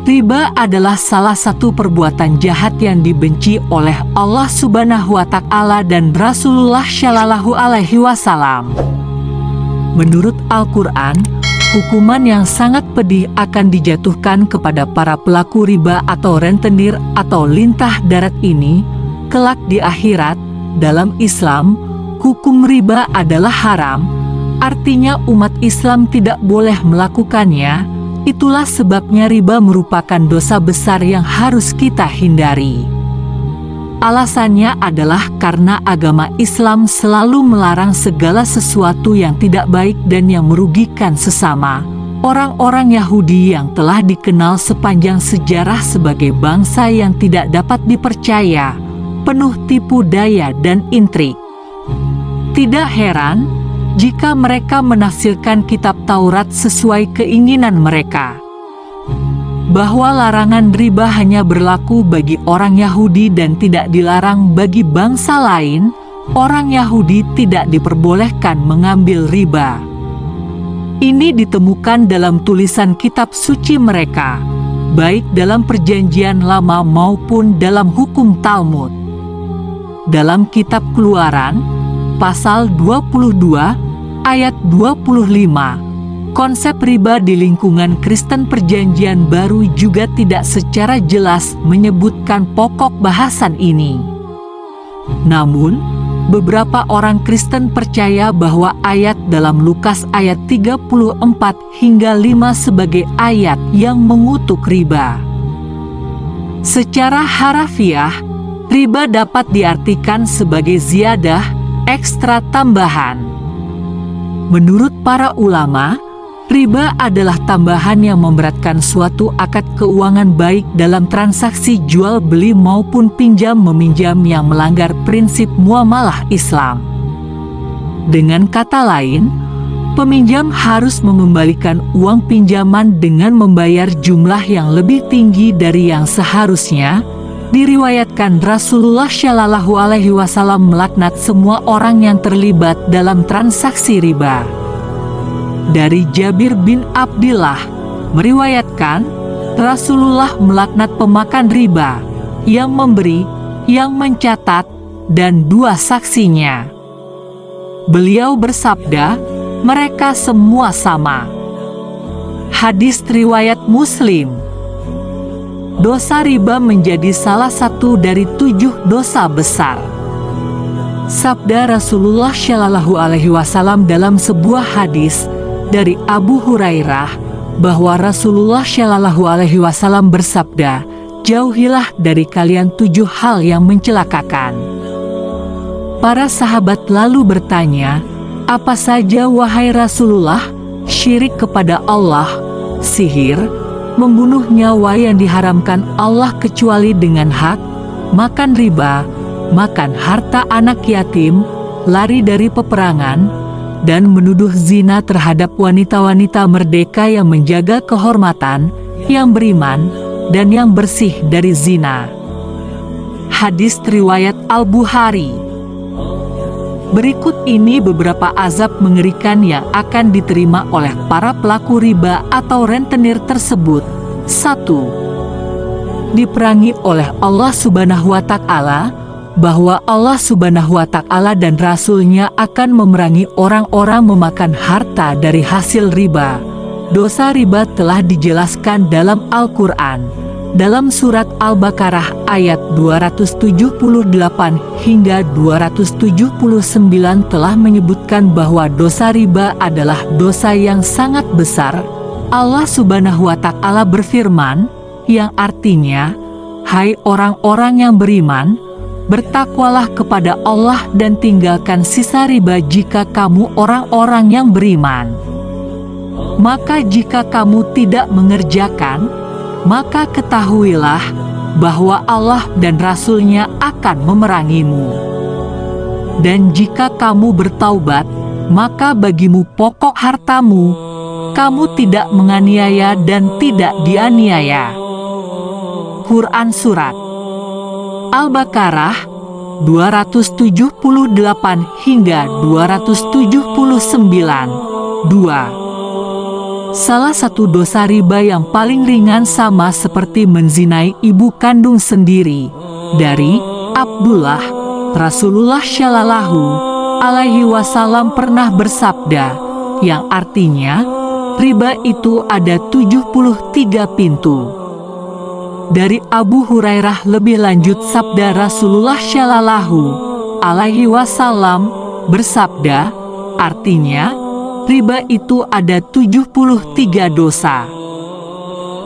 Riba adalah salah satu perbuatan jahat yang dibenci oleh Allah Subhanahu wa Ta'ala dan Rasulullah Shallallahu Alaihi Wasallam. Menurut Al-Quran, hukuman yang sangat pedih akan dijatuhkan kepada para pelaku riba atau rentenir atau lintah darat ini kelak di akhirat. Dalam Islam, hukum riba adalah haram, artinya umat Islam tidak boleh melakukannya. Itulah sebabnya riba merupakan dosa besar yang harus kita hindari. Alasannya adalah karena agama Islam selalu melarang segala sesuatu yang tidak baik dan yang merugikan sesama. Orang-orang Yahudi yang telah dikenal sepanjang sejarah sebagai bangsa yang tidak dapat dipercaya, penuh tipu daya dan intrik. Tidak heran jika mereka menafsirkan kitab Taurat sesuai keinginan mereka, bahwa larangan riba hanya berlaku bagi orang Yahudi dan tidak dilarang bagi bangsa lain. Orang Yahudi tidak diperbolehkan mengambil riba. Ini ditemukan dalam tulisan kitab suci mereka, baik dalam Perjanjian Lama maupun dalam hukum Talmud. Dalam kitab Keluaran, pasal 22, ayat 25, konsep riba di lingkungan Kristen Perjanjian Baru juga tidak secara jelas menyebutkan pokok bahasan ini. Namun, beberapa orang Kristen percaya bahwa ayat dalam Lukas ayat 34 hingga 5 sebagai ayat yang mengutuk riba. Secara harafiah, riba dapat diartikan sebagai ziyadah, ekstra tambahan. Menurut para ulama, riba adalah tambahan yang memberatkan suatu akad keuangan baik dalam transaksi jual beli maupun pinjam meminjam yang melanggar prinsip muamalah Islam. Dengan kata lain, peminjam harus mengembalikan uang pinjaman dengan membayar jumlah yang lebih tinggi dari yang seharusnya. Diriwayatkan Rasulullah Shallallahu Alaihi Wasallam melaknat semua orang yang terlibat dalam transaksi riba. Dari Jabir bin Abdillah meriwayatkan Rasulullah melaknat pemakan riba, yang memberi, yang mencatat, dan dua saksinya. Beliau bersabda, mereka semua sama. Hadis riwayat Muslim. Dosa riba menjadi salah satu dari 7 dosa besar. Sabda Rasulullah Shallallahu Alaihi Wasallam dalam sebuah hadis dari Abu Hurairah bahwa Rasulullah Shallallahu Alaihi Wasallam bersabda, jauhilah dari kalian 7 hal yang mencelakakan. Para sahabat lalu bertanya, apa saja wahai Rasulullah? Syirik kepada Allah, sihir, membunuh nyawa yang diharamkan Allah kecuali dengan hak, makan riba, makan harta anak yatim, lari dari peperangan, dan menuduh zina terhadap wanita-wanita merdeka yang menjaga kehormatan, yang beriman, dan yang bersih dari zina. Hadis riwayat Al-Bukhari. Berikut ini beberapa azab mengerikan yang akan diterima oleh para pelaku riba atau rentenir tersebut. 1. Diperangi oleh Allah Subhanahu wa Ta'ala, bahwa Allah Subhanahu wa Ta'ala dan Rasul-Nya akan memerangi orang-orang memakan harta dari hasil riba. Dosa riba telah dijelaskan dalam Al-Quran. Dalam surat Al-Baqarah ayat 278 hingga 279 telah menyebutkan bahwa dosa riba adalah dosa yang sangat besar. Allah Subhanahu wa Ta'ala berfirman, yang artinya, hai orang-orang yang beriman, bertakwalah kepada Allah dan tinggalkan sisa riba jika kamu orang-orang yang beriman. Maka jika kamu tidak mengerjakan, maka ketahuilah bahwa Allah dan Rasul-Nya akan memerangimu. Dan jika kamu bertaubat, maka bagimu pokok hartamu, kamu tidak menganiaya dan tidak dianiaya. Quran Surat Al-Baqarah 278 hingga 279. 2. Salah satu dosa riba yang paling ringan sama seperti menzinai ibu kandung sendiri. Dari Abdullah, Rasulullah Shallallahu Alaihi Wasallam pernah bersabda, yang artinya, riba itu ada 73 pintu. Dari Abu Hurairah lebih lanjut sabda Rasulullah Shallallahu Alaihi Wasallam bersabda, artinya, riba itu ada 73 dosa.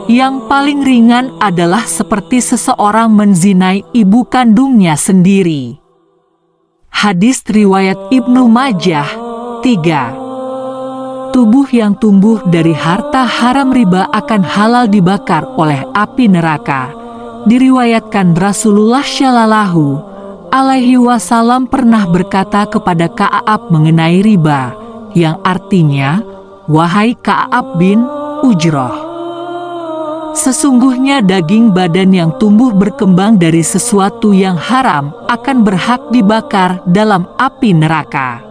Yang paling ringan adalah seperti seseorang menzinai ibu kandungnya sendiri. Hadis riwayat Ibnu Majah. 3. Tubuh yang tumbuh dari harta haram riba akan halal dibakar oleh api neraka. Diriwayatkan Rasulullah Shallallahu Alaihi Wasallam pernah berkata kepada Ka'ab mengenai riba, yang artinya, wahai Ka'ab bin Ujroh, sesungguhnya daging badan yang tumbuh berkembang dari sesuatu yang haram akan berhak dibakar dalam api neraka.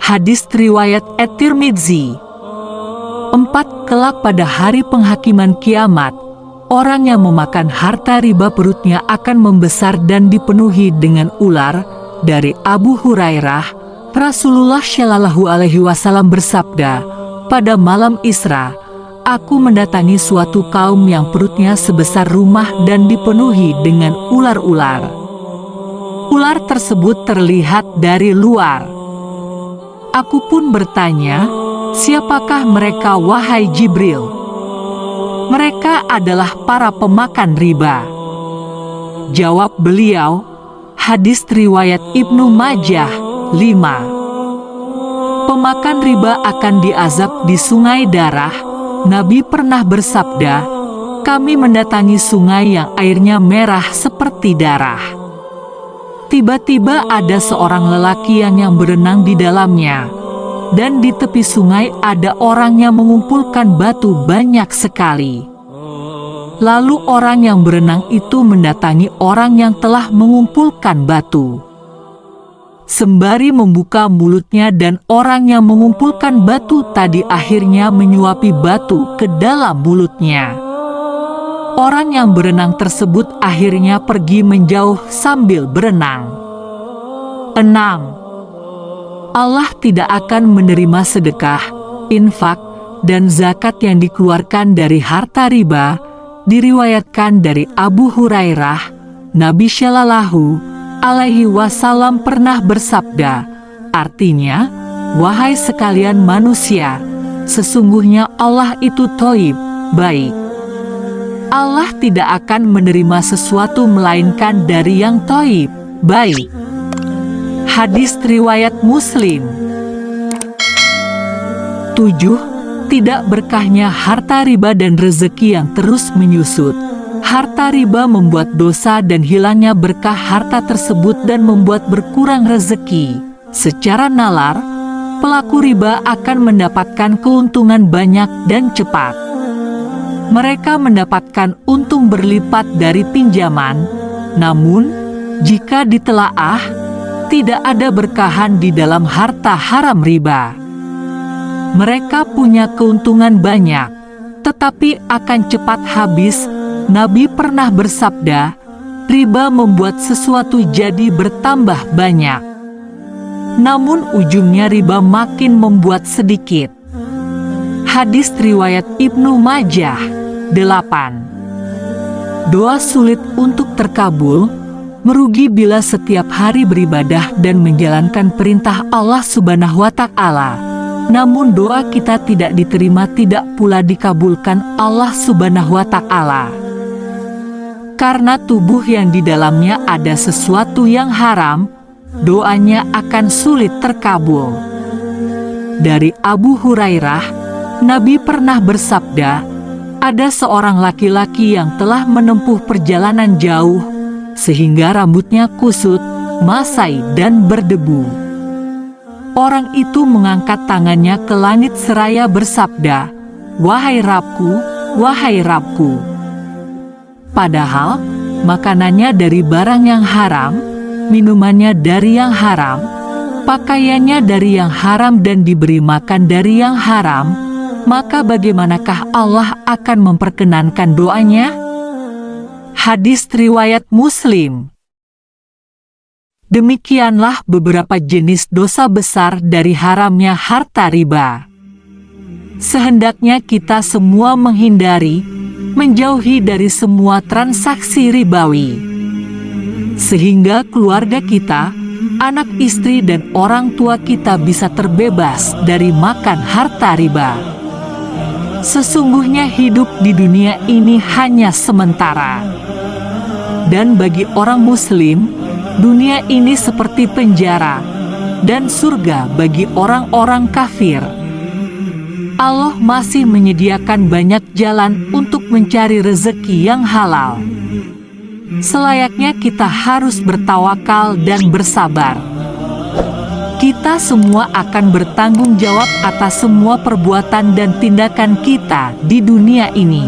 Hadis riwayat At-Tirmidzi. 4. Kelak pada hari penghakiman kiamat, orang yang memakan harta riba perutnya akan membesar dan dipenuhi dengan ular. Dari Abu Hurairah, Rasulullah Shallallahu Alaihi Wasallam bersabda, pada malam Isra, aku mendatangi suatu kaum yang perutnya sebesar rumah dan dipenuhi dengan ular-ular. Ular tersebut terlihat dari luar. Aku pun bertanya, siapakah mereka wahai Jibril? Mereka adalah para pemakan riba. Jawab beliau, hadis riwayat Ibnu Majah. 5. Pemakan riba akan diazab di sungai darah. Nabi pernah bersabda, kami mendatangi sungai yang airnya merah seperti darah. Tiba-tiba ada seorang lelaki yang berenang di dalamnya, dan di tepi sungai ada orang yang mengumpulkan batu banyak sekali. Lalu orang yang berenang itu mendatangi orang yang telah mengumpulkan batu. Sembari membuka mulutnya dan orang yang mengumpulkan batu tadi akhirnya menyuapi batu ke dalam mulutnya. Orang yang berenang tersebut akhirnya pergi menjauh sambil berenang. 6. Allah tidak akan menerima sedekah, infak, dan zakat yang dikeluarkan dari harta riba. Diriwayatkan dari Abu Hurairah, Nabi Shallallahu Alaihi Wasallam pernah bersabda, artinya, wahai sekalian manusia, sesungguhnya Allah itu thayyib, baik. Allah tidak akan menerima sesuatu melainkan dari yang thayyib, baik. Hadis riwayat Muslim. 7. Tidak berkahnya harta riba dan rezeki yang terus menyusut. Harta riba membuat dosa dan hilangnya berkah harta tersebut dan membuat berkurang rezeki. Secara nalar, pelaku riba akan mendapatkan keuntungan banyak dan cepat. Mereka mendapatkan untung berlipat dari pinjaman, namun jika ditelaah, tidak ada berkahan di dalam harta haram riba. Mereka punya keuntungan banyak, tetapi akan cepat habis. Nabi pernah bersabda, riba membuat sesuatu jadi bertambah banyak, namun ujungnya riba makin membuat sedikit. Hadis riwayat Ibnu Majah. 8. Doa sulit untuk terkabul, merugi bila setiap hari beribadah dan menjalankan perintah Allah Subhanahu wa Ta'ala. Namun doa kita tidak diterima, tidak pula dikabulkan Allah Subhanahu wa Ta'ala. Karena tubuh yang di dalamnya ada sesuatu yang haram, doanya akan sulit terkabul. Dari Abu Hurairah, Nabi pernah bersabda, ada seorang laki-laki yang telah menempuh perjalanan jauh, sehingga rambutnya kusut, masai dan berdebu. Orang itu mengangkat tangannya ke langit seraya bersabda, wahai Rabbku, wahai Rabbku. Padahal, makanannya dari barang yang haram, minumannya dari yang haram, pakaiannya dari yang haram dan diberi makan dari yang haram, maka bagaimanakah Allah akan memperkenankan doanya? Hadis riwayat Muslim. Demikianlah beberapa jenis dosa besar dari haramnya harta riba. Sehendaknya kita semua menghindari, menjauhi dari semua transaksi ribawi, sehingga keluarga kita, anak istri dan orang tua kita bisa terbebas dari makan harta riba. Sesungguhnya hidup di dunia ini hanya sementara. Dan bagi orang muslim, dunia ini seperti penjara, dan surga bagi orang-orang kafir. Allah masih menyediakan banyak jalan untuk mencari rezeki yang halal. Selayaknya kita harus bertawakal dan bersabar. Kita semua akan bertanggung jawab atas semua perbuatan dan tindakan kita di dunia ini.